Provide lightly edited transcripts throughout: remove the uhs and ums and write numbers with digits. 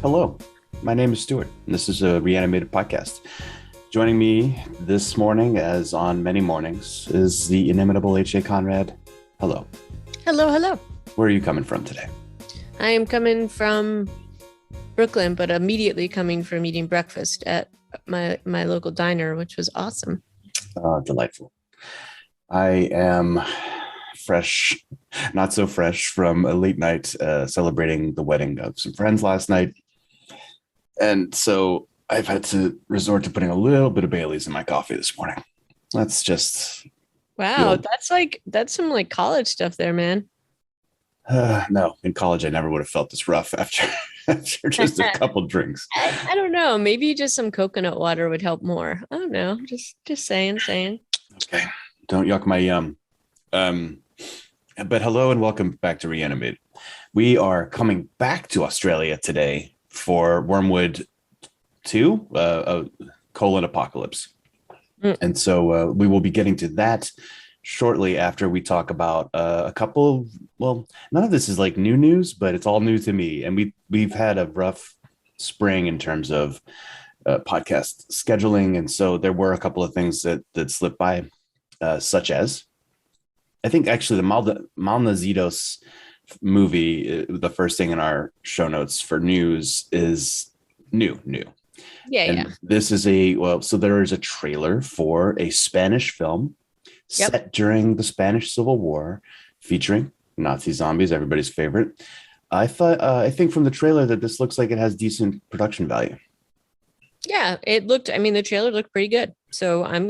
Hello, my name is Stuart, and this is a reanimated podcast. Joining me this morning, as on many mornings, is the inimitable H.A. Conrad. Hello. Hello, hello. Where are you coming from today? I am coming from Brooklyn, but immediately coming from eating breakfast at my local diner, which was awesome. Delightful. I am fresh, not so fresh, from a late night celebrating the wedding of some friends last night. And so I've had to resort to putting a little bit of Bailey's in my coffee this morning. That's just... Wow, that's some like college stuff there, man. No, in college, I never would have felt this rough after just a couple drinks. I don't know. Maybe just some coconut water would help more. I don't know. Just saying. Okay, don't yuck my yum. But hello and welcome back to Reanimated. We are coming back to Australia today for Wyrmwood 2, Apocalypse. And so we will be getting to that shortly after we talk about a couple. Well, none of this is like new news, but it's all new to me. And we've had a rough spring in terms of podcast scheduling. And so there were a couple of things that slipped by, such as, I think actually the Malnazidos movie, the first thing in our show notes for news is new. Yeah. This is so there is a trailer for a Spanish film set during the Spanish Civil War, featuring Nazi zombies, everybody's favorite. I think from the trailer that this looks like it has decent production value. Yeah, the trailer looked pretty good. So I'm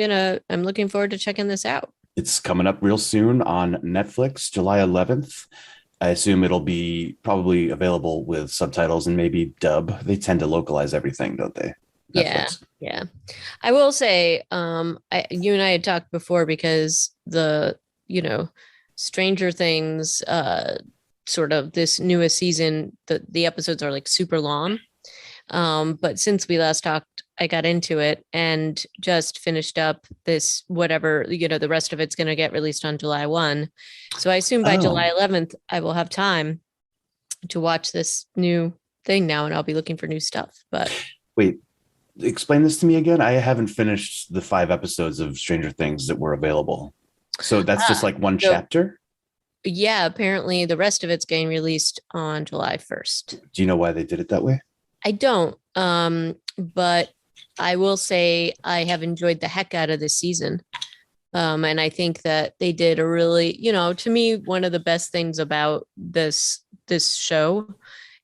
looking forward to checking this out. It's coming up real soon on Netflix, July 11th. I assume it'll be probably available with subtitles and maybe dub. They tend to localize everything, don't they? Netflix. Yeah. I will say, you and I had talked before because the, Stranger Things, sort of this newest season, the episodes are like super long. But since we last talked, I got into it and just finished up this, whatever, the rest of it's going to get released on July 1. So I assume by July 11th, I will have time to watch this new thing now, and I'll be looking for new stuff. But wait, explain this to me again. I haven't finished the 5 episodes of Stranger Things that were available. So that's just like one chapter? Yeah, apparently the rest of it's getting released on July 1st. Do you know why they did it that way? I don't. But I will say I have enjoyed the heck out of this season. And I think that they did a really, to me, one of the best things about this show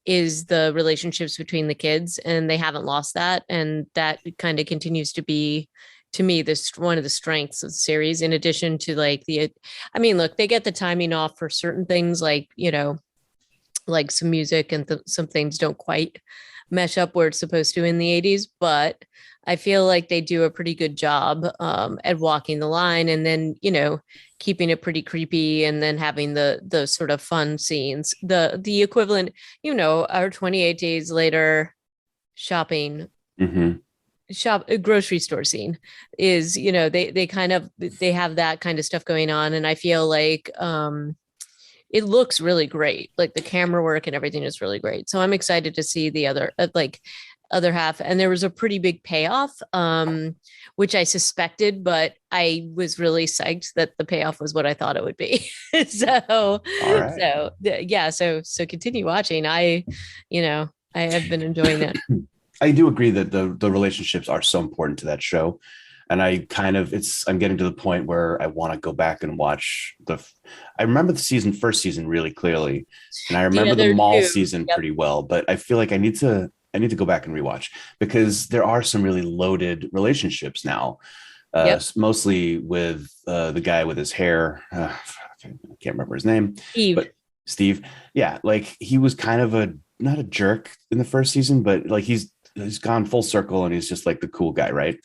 is the relationships between the kids, and they haven't lost that. And that kind of continues to be, to me, this one of the strengths of the series, in addition to like look, they get the timing off for certain things, like, like some music and some things don't quite mesh up where it's supposed to in the 80s, but I feel like they do a pretty good job at walking the line, and then, keeping it pretty creepy, and then having the sort of fun scenes, the equivalent, our 28 days later shopping grocery store scene is, they have that kind of stuff going on. And I feel like it looks really great. Like the camera work and everything is really great. So I'm excited to see the other half. And there was a pretty big payoff, which I suspected, but I was really psyched that the payoff was what I thought it would be. So continue watching. I have been enjoying it. I do agree that the relationships are so important to that show. And I'm getting to the point where I want to go back and watch I remember the first season really clearly. And I remember the mall season pretty well, but I feel like I need to go back and rewatch, because there are some really loaded relationships now, mostly with the guy with his hair. I can't remember his name. Steve. Yeah. Like he was kind of not a jerk in the first season, but like he's gone full circle and he's just like the cool guy. Right.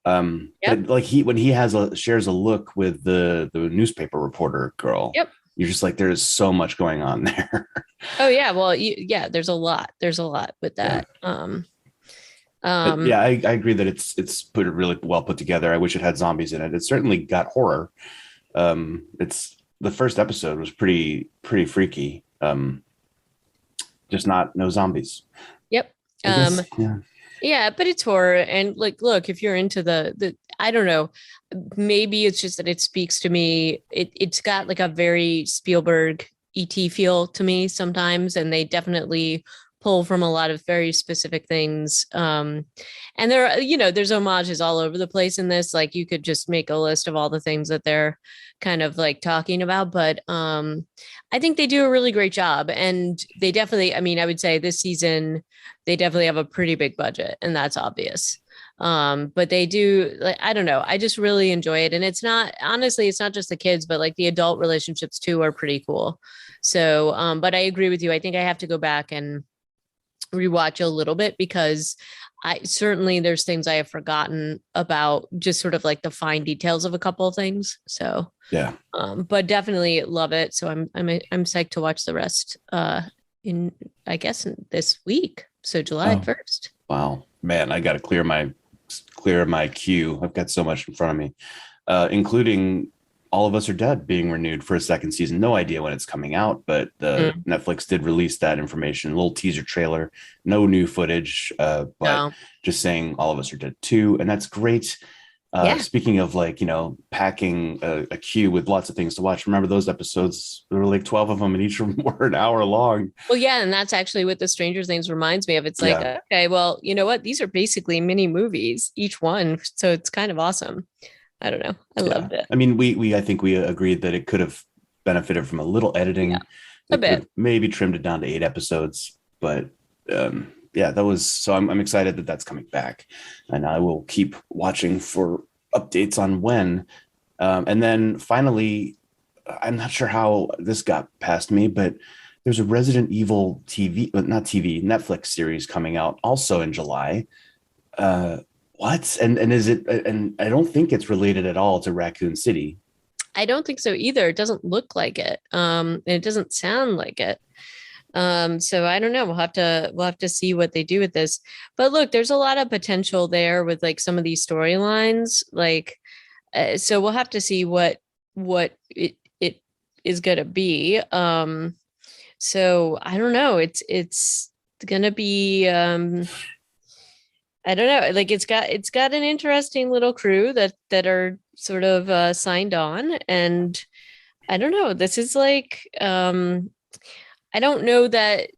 But like when he shares a look with the newspaper reporter girl, you're just like, there's so much going on there. Oh yeah. Well, there's a lot with that. I agree that it's put really well put together. I wish it had zombies in it. It certainly got horror. It's the first episode was pretty freaky. Just no zombies. Yep. I Um, guess, yeah. yeah, but it's horror. And like, look, if you're into the I don't know, maybe it's just that it speaks to me. It's got like a very Spielberg ET feel to me sometimes, and they definitely pull from a lot of very specific things. And there are, there's homages all over the place in this. Like you could just make a list of all the things that they're kind of like talking about, but I think they do a really great job. And they definitely, I mean, I would say this season they definitely have a pretty big budget, and that's obvious. But they do, like, I don't know, I just really enjoy it. And it's not, honestly, it's not just the kids, but like the adult relationships too are pretty cool. So but I agree with you. I think I have to go back and rewatch a little bit because I certainly there's things I have forgotten about, just sort of like the fine details of a couple of things. So Yeah. but definitely love it. So I'm psyched to watch the rest in, I guess, this week. So July Oh, 1st. wow. Man, I got to clear my queue. I've got so much in front of me, including All of Us Are Dead being renewed for a second season. No idea when it's coming out, but the Mm, Netflix did release that information, a little teaser trailer, no new footage, but no. just saying All of Us Are Dead 2, and that's great. Yeah. Speaking of like, packing a queue with lots of things to watch, remember those episodes? There were like 12 of them, and each of them were an hour long. Well, yeah, and that's actually what the Stranger Things reminds me of. It's like, Yeah. okay, well, you know what? These are basically mini movies, each one. So it's kind of awesome. I don't know. I Yeah. loved it. I mean, we I think we agreed that it could have benefited from a little Yeah, editing. a They could have bit. maybe trimmed it down to 8 episodes, but yeah, that was so I'm excited that that's coming back, and I will keep watching for updates on when. And then finally, I'm not sure how this got past me, but there's a Resident Evil TV, not TV, Netflix series coming out also in July. Uh, what? And is it? And I don't think it's related at all to Raccoon City. I don't think so either. It doesn't look like it. And it doesn't sound like it. So I don't know. We'll have to see what they do with this. But look, there's a lot of potential there with like some of these storylines. Like, so we'll have to see what it is gonna be. So I don't know. It's gonna be I don't know. Like it's got an interesting little crew that are sort of signed on, and I don't know. This is like I don't know that,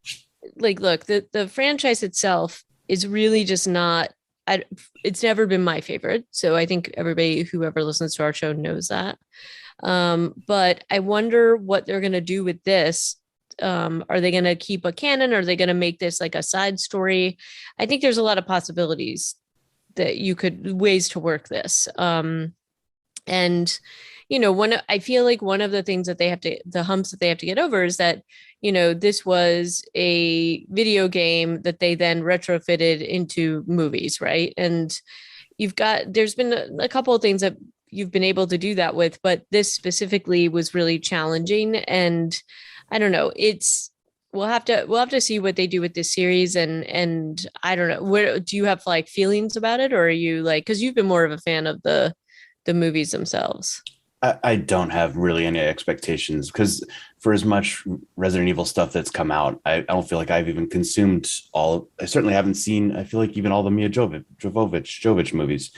like, look, the franchise itself is really just not. I, it's never been my favorite, so I think everybody whoever listens to our show knows that. But I wonder what they're gonna do with this. Are they gonna keep a canon? Are they gonna make this like a side story? I think there's a lot of possibilities that you could ways to work this. And one I feel like one of the things that they have to the humps that they have to get over is that this was a video game that they then retrofitted into movies, right? And there's been a couple of things that you've been able to do that with, but this specifically was really challenging. And I don't know, it's we'll have to see what they do with this series. And I don't know, where do you have like feelings about it, or are you like, because you've been more of a fan of the movies themselves? I don't have really any expectations because for as much Resident Evil stuff that's come out, I don't feel like I've even consumed all. I certainly haven't seen. I feel like even all the Mia Jovovich movies,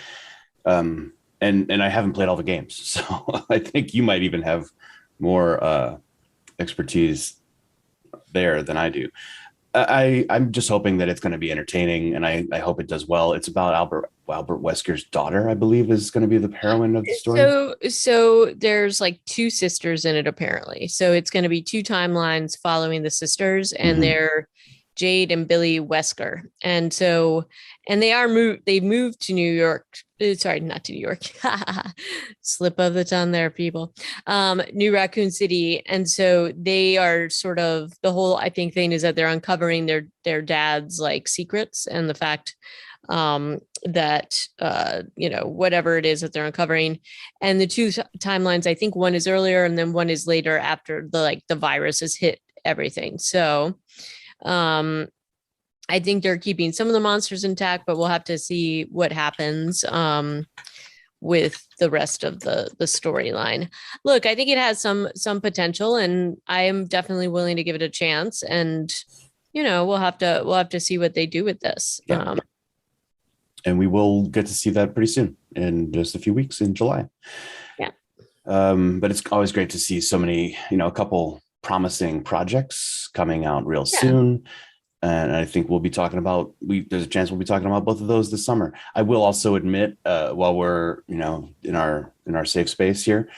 and I haven't played all the games. So I think you might even have more expertise there than I do. I'm just hoping that it's going to be entertaining, and I hope it does well. It's about Albert Wesker's daughter, I believe, is going to be the heroine of the story. So there's like two sisters in it apparently. So it's going to be two timelines following the sisters, and Mm-hmm. they're Jade and Billy Wesker. And so, and they moved to New York. Sorry, not to New York. Slip of the tongue there, people. New Raccoon City. And so they are sort of the whole, I think, thing is that they're uncovering their dad's like secrets, and the fact that whatever it is that they're uncovering. And the two timelines, I think one is earlier and then one is later after the virus has hit everything. So um I think they're keeping some of the monsters intact, but we'll have to see what happens with the rest of the storyline. Look, I think it has some potential, and I am definitely willing to give it a chance. And we'll have to see what they do with this. Yeah. And we will get to see that pretty soon in just a few weeks in July. Yeah. But it's always great to see so many, a couple promising projects coming out real Yeah. soon. And I think we'll be talking about there's a chance we'll be talking about both of those this summer. I will also admit, while we're, in our safe space here,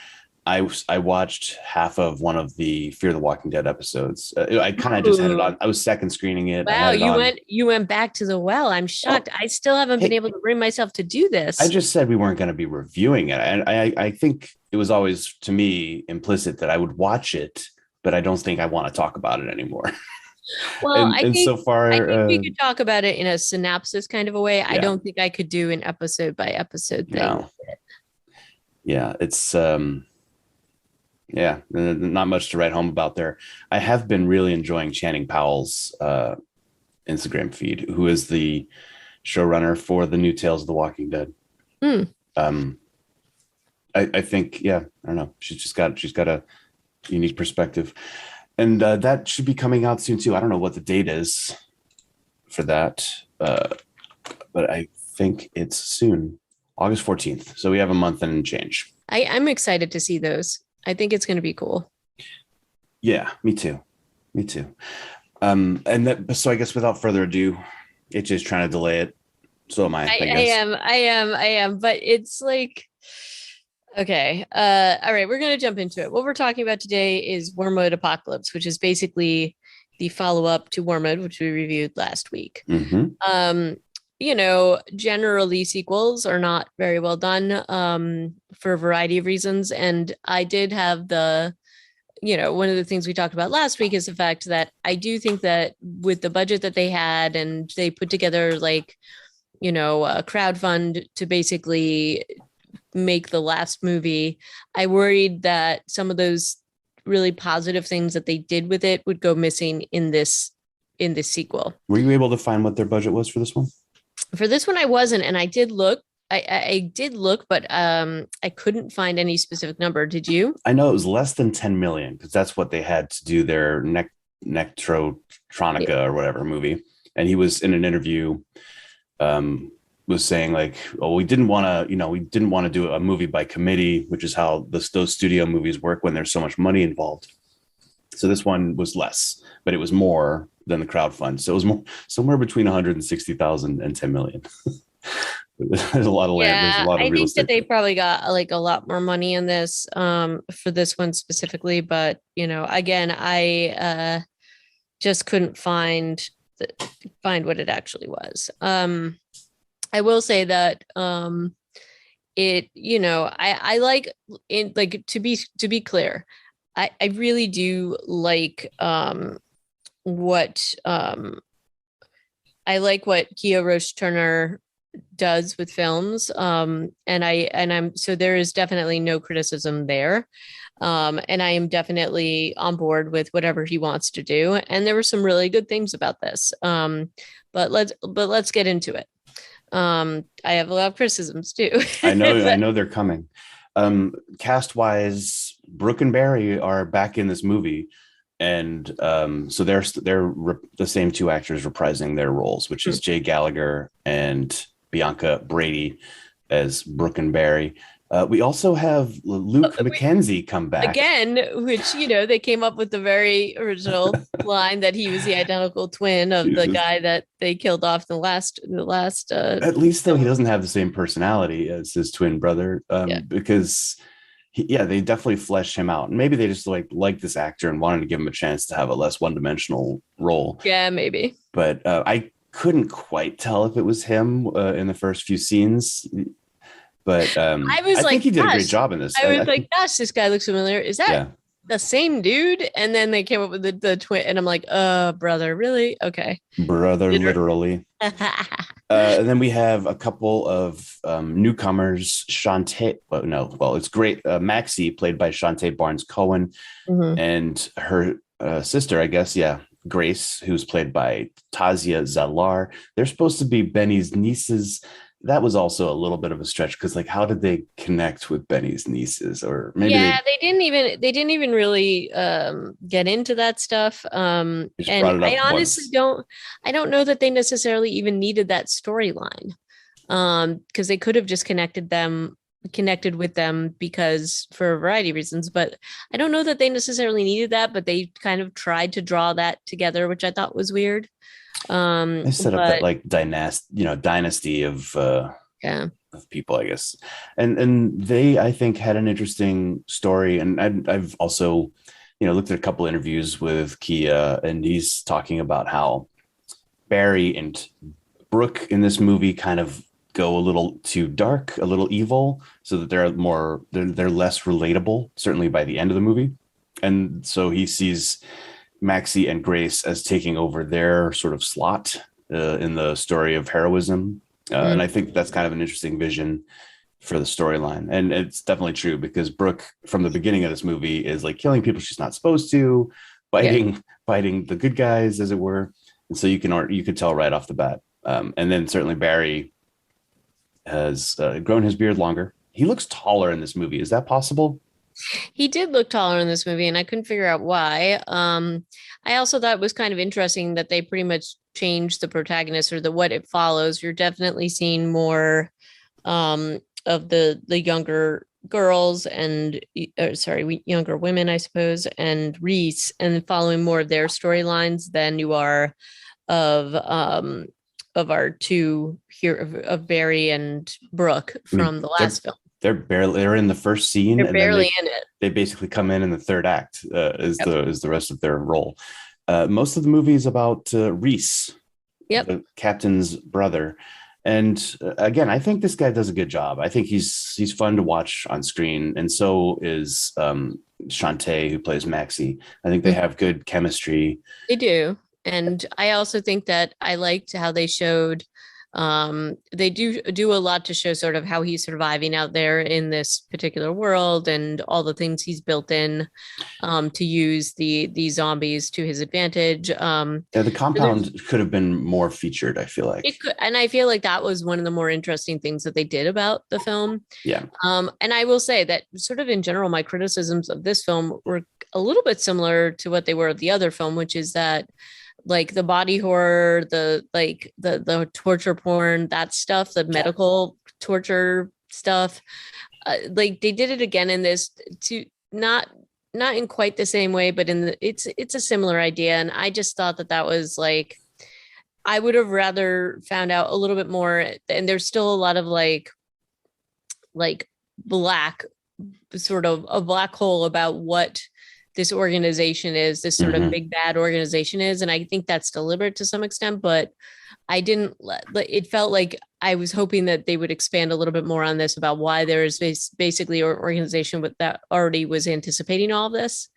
I watched half of one of the Fear the Walking Dead episodes. I kind of just had it on. I was second screening it. I Wow, had it on. you went back to the well. I'm shocked. I still haven't been able to bring myself to do this. I just said we weren't going to be reviewing it. And I think it was always, to me, implicit that I would watch it, but I don't think I want to talk about it anymore. Well, and so far, I think we could talk about it in a synopsis kind of a way. Yeah. I don't think I could do an episode by episode thing. No. Yeah, it's not much to write home about there. I have been really enjoying Channing Powell's Instagram feed, who is the showrunner for the new Tales of the Walking Dead. I think, I don't know. She's got a unique perspective, and that should be coming out soon too. I don't know what the date is for that, but I think it's soon, August 14th. So we have a month and change. I'm excited to see those. I think it's going to be cool. Yeah, me too. So I guess without further ado, it's just trying to delay it. So am I. I am. But it's like, okay. All right, we're going to jump into it. What we're talking about today is Wyrmwood Apocalypse, which is basically the follow-up to Wyrmwood, which we reviewed last week. Mm-hmm. Generally sequels are not very well done for a variety of reasons. And I did have one of the things we talked about last week is the fact that I do think that with the budget that they had and they put together a crowdfund to basically make the last movie, I worried that some of those really positive things that they did with it would go missing in this sequel. Were you able to find what their budget was for this one? For this one, I wasn't, and I did look. I did look, but I couldn't find any specific number. Did you? I know it was less than 10 million because that's what they had to do their Nectrotronica or whatever movie. And he was in an interview, was saying we didn't want to do a movie by committee, which is how those studio movies work when there's so much money involved. So this one was less, but it was more than the crowdfund. So it was more, somewhere between 160,000 and 10 million. There's a lot of land. There's a lot of real estate. I think that they probably got a lot more money in this for this one specifically. But, again, I just couldn't find what it actually was. I will say that it, I like it, to be clear, I really do like what I like what Kia Roche Turner does with films. So there is definitely no criticism there. And I am definitely on board with whatever he wants to do. And there were some really good things about this. But let's get into it. I have a lot of criticisms too. I know they're coming. Cast wise, Brooke and Barry are back in this movie. And so they're the same two actors reprising their roles, which is Jay Gallagher and Bianca Brady as Brooke and Barry. We also have Luke McKenzie come back again, which they came up with the very original line that he was the identical twin of the guy that they killed off the last. At least though, he doesn't have the same personality as his twin brother, because. They definitely fleshed him out, and maybe they just like this actor and wanted to give him a chance to have a less one-dimensional role. Yeah, maybe. But I couldn't quite tell if it was him in the first few scenes. But I think he did a great job in this. I was like, gosh, this guy looks familiar. Is that the same dude? And then they came up with the twin, and I'm like, brother, really? Okay. Brother, literally. And then we have a couple of newcomers, Shantae. It's great. Maxie, played by Shantae Barnes-Cohen, and her sister, I guess, Grace, who's played by Tazia Zalar. They're supposed to be Benny's nieces. that was also a little bit of a stretch because like how did they connect with Benny's nieces? Or maybe Yeah, they they didn't even really get into that stuff. just And brought it I up honestly once. don't know that they necessarily even needed that storyline. Because they could have just connected with them because for a variety of reasons, but I don't know that they necessarily needed that, but they kind of tried to draw that together, which I thought was weird. They set up that But like dynasty yeah, of people, I guess. And they, I think, had an interesting story. And I've also, looked at a couple interviews with Kia, and he's talking about how Barry and Brooke in this movie kind of go a little too dark, a little evil, so that they're less relatable, certainly by the end of the movie. And so he sees Maxie and Grace as taking over their sort of slot in the story of heroism. And I mm, think that's kind of an interesting vision for the storyline. And it's definitely true because Brooke, from the beginning of this movie, is like killing people she's not supposed to, yeah. biting the good guys, as it were. And so you could tell right off the bat. And then certainly Barry has grown his beard longer. He looks taller in this movie. Is that possible? He did look taller in this movie, and I couldn't figure out why. I also thought it was kind of interesting that they pretty much changed the protagonist or the what it follows. You're definitely seeing more of the younger girls and younger women, I suppose, and Reese, and following more of their storylines than you are of our two here of Barry and Brooke I mean, from the last film. they're in the first scene, They're and then barely in it. they basically come in the third act Yep. is the rest of their role. Most of the movie is about Reese, Yep. the captain's brother. And again, I think this guy does a good job. I think he's fun to watch on screen, and so is Shantae, who plays Maxie. I think they Mhm. have good chemistry. They do. And I also think that I liked how they showed they do a lot to show sort of how he's surviving out there in this particular world and all the things he's built in to use the zombies to his advantage. Yeah, the So there's compound could have been more featured, I feel like. it could, and I feel like that was one of the more interesting things that they did about the film. Yeah. And I will say that sort of in general, my criticisms of this film were a little bit similar to what they were of the other film, which is that like the body horror, the torture porn, that stuff, the Yeah. medical torture stuff, like they did it again in this to not in quite the same way, but it's a similar idea. And I just thought that that was like I would have rather found out a little bit more. And there's still a lot of like black sort of a black hole about what this organization is, this sort of Hmm. big bad organization is. And I think that's deliberate to some extent, but I didn't, it felt like I was hoping that they would expand a little bit more on this about why there is basically an organization with that already was anticipating all of this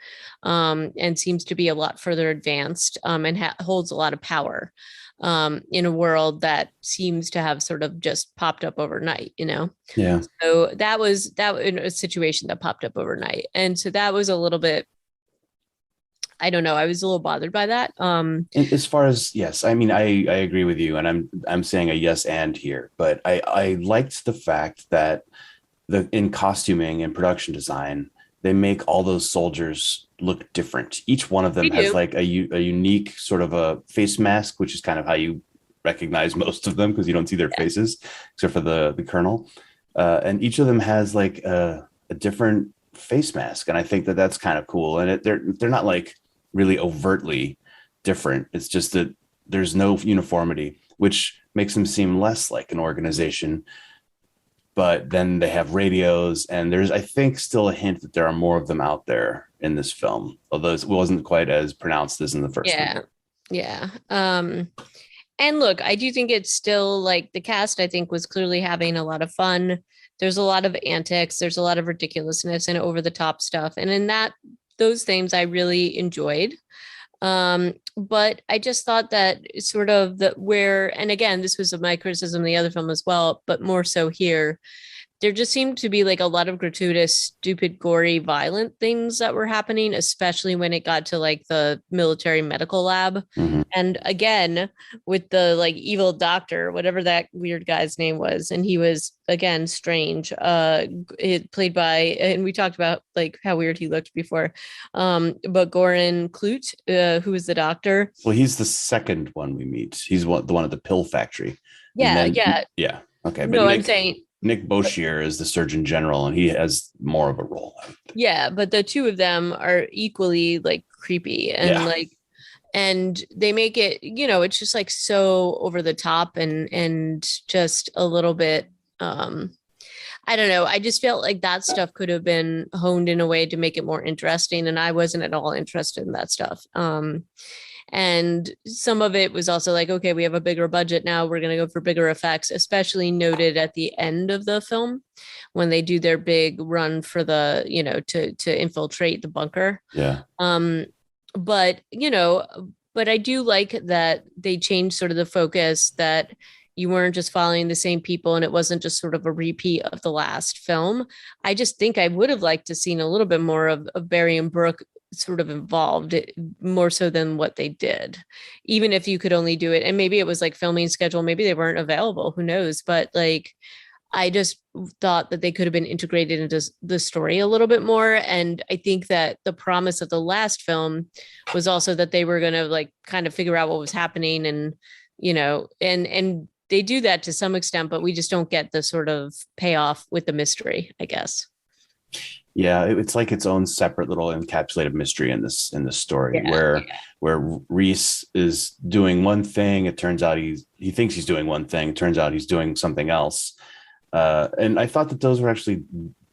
and seems to be a lot further advanced and holds a lot of power in a world that seems to have sort of just popped up overnight, you know? Yeah. So that was in a situation that popped up overnight. And so that was a little bit, I don't know, I was a little bothered by that. As far as yes, I mean I agree with you, and I'm saying a yes and here, but I liked the fact that the in costuming and production design they make all those soldiers look different. Each one of They them has do. like a unique sort of a face mask, which is kind of how you recognize most of them because you don't see their Yeah. faces except for the colonel. And each of them has like a different face mask, and I think that that's kind of cool. And they're not like really overtly different. It's just that there's no uniformity, which makes them seem less like an organization. But then they have radios, and there's, I think, still a hint that there are more of them out there in this film, although it wasn't quite as pronounced as in the first one. Yeah. Yeah. And look, I do think it's still like the cast, I think, was clearly having a lot of fun. There's a lot of antics, there's a lot of ridiculousness and over the top stuff. And in those things I really enjoyed. But I just thought that sort of and again, this was my criticism of the other film as well, but more so here. there just seemed to be like a lot of gratuitous, stupid, gory, violent things that were happening, especially when it got to like the military medical lab. Mhm. And again, with the like evil doctor, whatever that weird guy's name was, and he was again strange. It played by, and we talked about like how weird he looked before. But Goran Clute, who was the doctor. Well, he's the second one we meet. He's the one at the pill factory, and Yeah, then yeah. yeah, okay. But No, I'm saying Nick Boshier is the Surgeon General, and he has more of a role. yeah, but the two of them are equally like creepy and Yeah, like and they make it, it's just like so over the top and just a little bit I don't know. I just felt like that stuff could have been honed in a way to make it more interesting and I wasn't at all interested in that stuff. And some of it was also like, okay, we have a bigger budget now. We're going to go for bigger effects, especially noted at the end of the film when they do their big run for the, to infiltrate the bunker. yeah, But, but I do like that they changed sort of the focus that you weren't just following the same people and it wasn't just sort of a repeat of the last film. I just think I would have liked to seen a little bit more of Barry and Brooke sort of involved more so than what they did, even if you could only do it. And maybe it was like filming schedule, maybe they weren't available, who knows? But like, I just thought that they could have been integrated into the story a little bit more. And I think that the promise of the last film was also that they were going to like kind of figure out what was happening and, and they do that to some extent, but we just don't get the sort of payoff with the mystery, I guess. yeah. It's like its own separate little encapsulated mystery in this story Yeah, where Reese is doing one thing. It turns out he thinks he's doing one thing. It turns out he's doing something else. And I thought that those were actually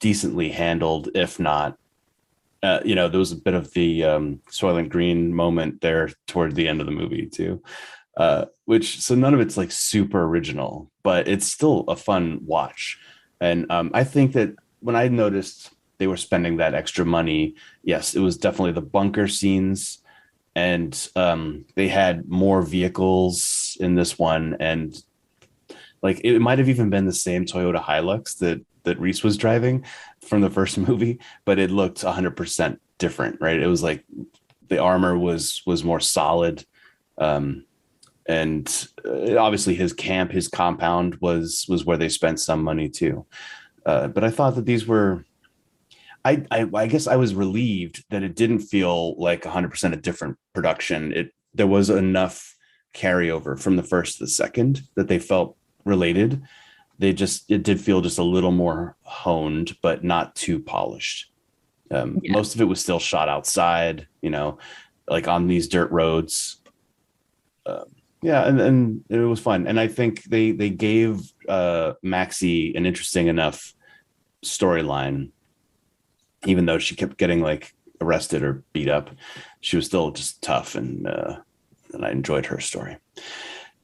decently handled, if not, there was a bit of the Soylent Green moment there toward the end of the movie too, so none of it's like super original, but it's still a fun watch. And I think that when I noticed they were spending that extra money, yes, it was definitely the bunker scenes, and they had more vehicles in this one, and like it might have even been the same Toyota Hilux that Reese was driving from the first movie, but it looked 100% different, right? It was like the armor was more solid, and obviously his compound was where they spent some money too. But I thought that these were. I guess I was relieved that it didn't feel like 100% a different production. There was enough carryover from the first to the second that they felt related. It did feel just a little more honed, but not too polished. yeah. Most of it was still shot outside, like on these dirt roads. Yeah, and it was fun. And I think they gave Maxie an interesting enough storyline, even though she kept getting like arrested or beat up. She was still just tough, and I enjoyed her story.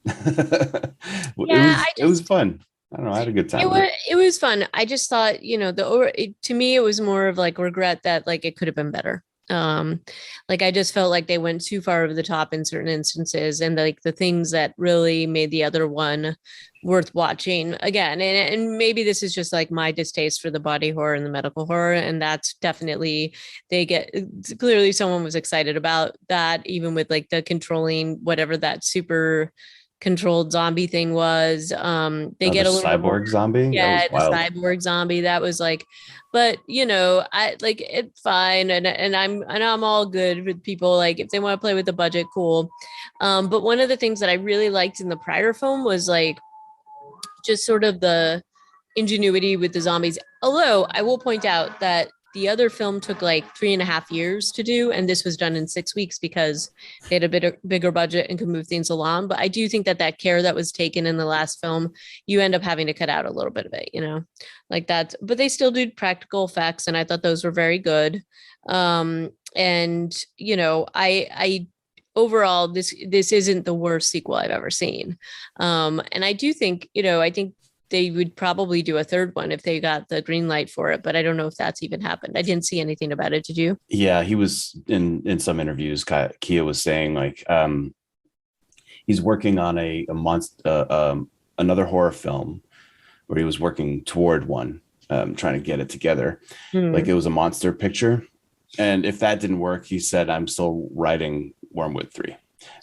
Yeah, It was fun. I don't know. I had a good time. it was fun. I just thought, to me, it was more of like regret that like it could have been better. Like I just felt like they went too far over the top in certain instances, and like the things that really made the other one worth watching again. And maybe this is just like my distaste for the body horror and the medical horror, and that's definitely clearly someone was excited about that, even with like the controlling whatever that super controlled zombie thing was. They Another get a little more, cyborg zombie. That was yeah, the wild. cyborg zombie. That was like, but I like it's fine, and I'm all good with people like if they want to play with the budget, cool. But one of the things that I really liked in the prior film was like just sort of the ingenuity with the zombies. Although I will point out that the other film took like 3.5 years to do, and this was done in 6 weeks because they had a bit bigger budget and could move things along. But I do think that care that was taken in the last film, you end up having to cut out a little bit of it, like that. But they still do practical effects, and I thought those were very good. And I overall this isn't the worst sequel I've ever seen. And I do think, I think they would probably do a third one if they got the green light for it, but I don't know if that's even happened. I didn't see anything about it. Did you? Yeah, he was in some interviews. Kia was saying like he's working on a monster another horror film, where he was working toward one, trying to get it together. Like Hmm. it was a monster picture. And if that didn't work, he said, I'm still writing Wyrmwood 3.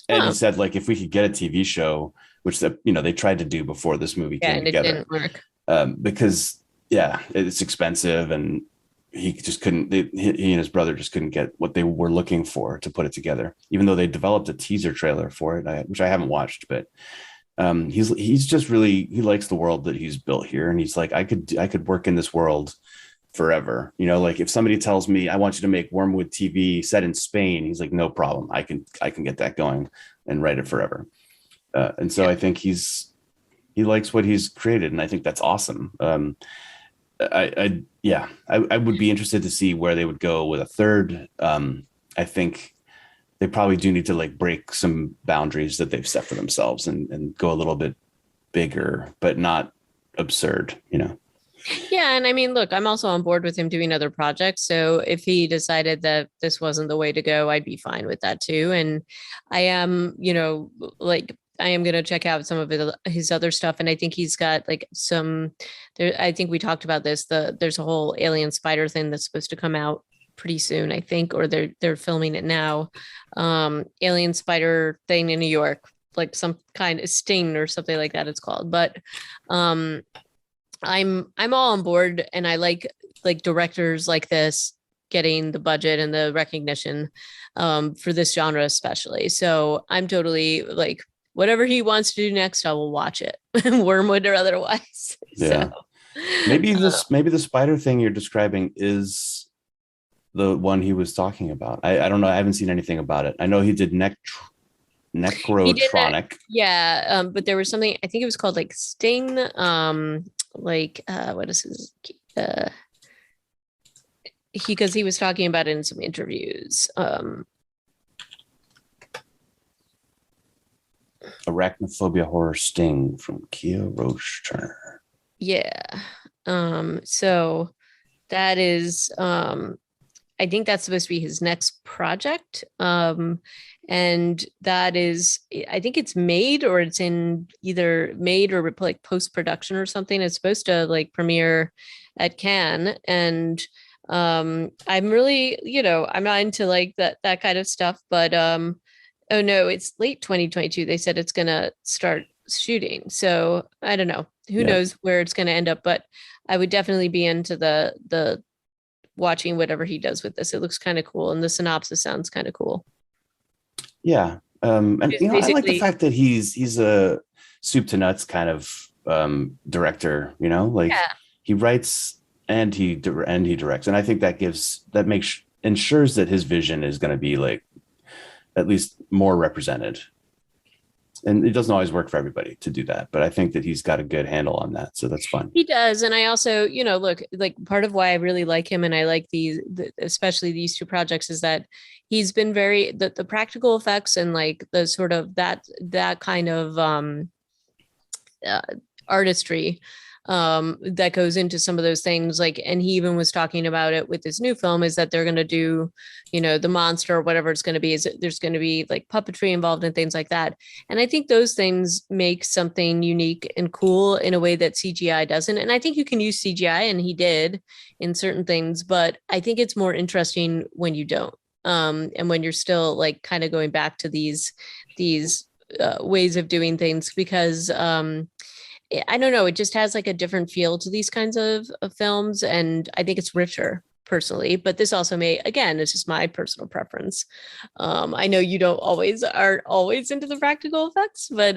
And he Oh, said, like, if we could get a TV show, which they tried to do before this movie yeah, came and it together, didn't work. because yeah, it's expensive, and he just couldn't. He and his brother just couldn't get what they were looking for to put it together. Even though they developed a teaser trailer for it, which I haven't watched, but he's just really, he likes the world that he's built here, and he's like, I could work in this world forever. Like if somebody tells me I want you to make Wyrmwood TV set in Spain, he's like, no problem. I can get that going and write it forever. And so Yeah. I think he likes what he's created, and I think that's awesome. I would be interested to see where they would go with a third. I think they probably do need to like break some boundaries that they've set for themselves and go a little bit bigger, but not absurd. Yeah, and I mean, look, I'm also on board with him doing other projects. So if he decided that this wasn't the way to go, I'd be fine with that too. And I am, like I am going to check out some of his other stuff, and I think he's got like some. There, I think we talked about this. There's a whole alien spider thing that's supposed to come out pretty soon, I think, or they're filming it now. Alien spider thing in New York, like some kind of sting or something like that. It's called, but um I'm all on board, and I like directors like this getting the budget and the recognition for this genre especially. So I'm totally like whatever he wants to do next, I will watch it, Wormwood or otherwise. So Yeah. Maybe the spider thing you're describing is the one he was talking about. I don't know. I haven't seen anything about it. I know he did he did that, Necrotronic. yeah. But there was something, I think it was called like Sting, like what is his because he was talking about it in some interviews. Arachnophobia Horror Sting from Kia Roche Turner. Yeah. So that is I think that's supposed to be his next project. And that is, I think it's made or it's in either made or like post production or something. It's supposed to like premiere at Cannes. And I'm really, I'm not into like that kind of stuff, but oh no, it's late 2022. They said it's gonna start shooting. So I don't know. Who Yeah. knows where it's gonna end up, but I would definitely be into the watching whatever he does with this. It looks kind of cool, and the synopsis sounds kind of cool. Yeah. And It's I like the basically, fact that he's a soup to nuts kind of director, like yeah, he writes and he directs. And I think that makes ensures that his vision is going to be like at least more represented. And it doesn't always work for everybody to do that, but I think that he's got a good handle on that. So that's fun. he does. And I also, look, like part of why I really like him and I like especially these two projects is that he's been very, the practical effects and like the sort of that kind of uh, artistry that goes into some of those things. Like, and he even was talking about it with this new film is that they're going to do, the monster or whatever it's going to be, is there's going to be like puppetry involved and things like that. And I think those things make something unique and cool in a way that CGI doesn't. And I think you can use CGI, and he did in certain things, but I think it's more interesting when you don't. And when you're still like kind of going back to these ways of doing things because I don't know, it just has like a different feel to these kinds of films, and I think it's richer personally. But this also may, again, it's just my personal preference. I know you don't always are always into the practical effects, but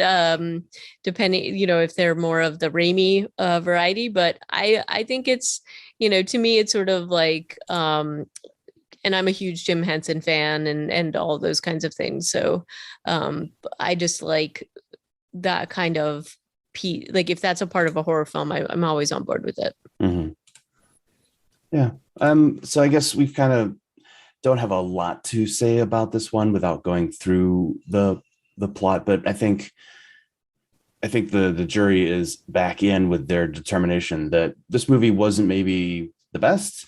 depending, if they're more of the Raimi variety. But I think it's, to me, it's sort of like and I'm a huge Jim Henson fan and all those kinds of things. So I just like that kind of like if that's a part of a horror film, I'm always on board with it. Mm-hmm. Yeah. So I guess we kind of don't have a lot to say about this one without going through the plot, but I think the jury is back in with their determination that this movie wasn't maybe the best,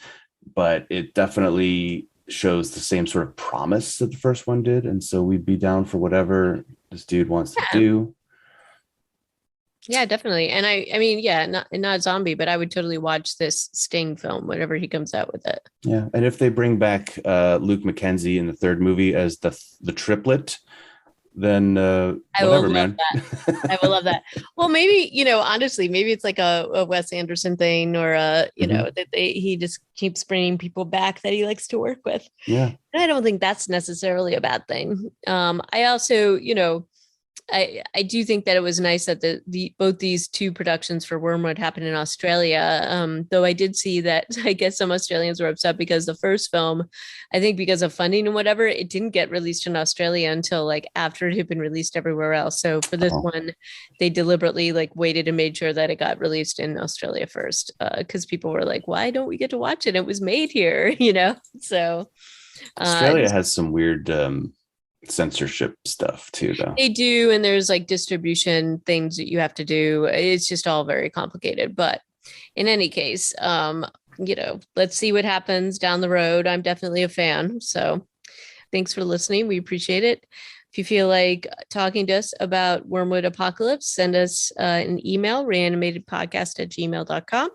but it definitely shows the same sort of promise that the first one did. And so we'd be down for whatever this dude wants to Yeah. do. Yeah, definitely. And I mean, yeah, not zombie, but I would totally watch this Sting film whenever he comes out with it. Yeah, and if they bring back Luke Mackenzie in the third movie as the triplet, then I will whatever, love man. that. I will love that. Well, maybe, honestly, maybe it's like a Wes Anderson thing or Mhm. that he just keeps bringing people back that he likes to work with. Yeah, And I don't think that's necessarily a bad thing. I also, I do think that it was nice that the both these two productions for Wyrmwood happened in Australia. Though I did see that I guess some Australians were upset because the first film, I think because of funding and whatever, it didn't get released in Australia until like after it had been released everywhere else. So for this oh, one, they deliberately like waited and made sure that it got released in Australia first, because people were like, "Why don't we get to watch it? It was made here," So Australia just has some weird censorship stuff too, though. they do, and there's like distribution things that you have to do. It's just all very complicated. But in any case, let's see what happens down the road. I'm definitely a fan. So thanks for listening. We appreciate it. If you feel like talking to us about Wormwood Apocalypse, send us an email, reanimatedpodcast@gmail.com.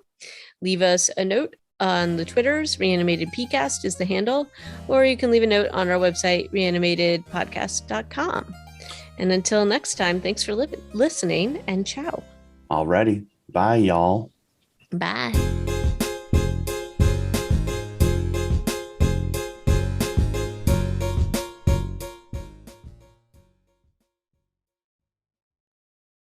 Leave us a note on the Twitters. Reanimated PCast is the handle, or you can leave a note on our website, reanimatedpodcast.com. And until next time, thanks for listening and ciao. Alrighty, bye, y'all. Bye.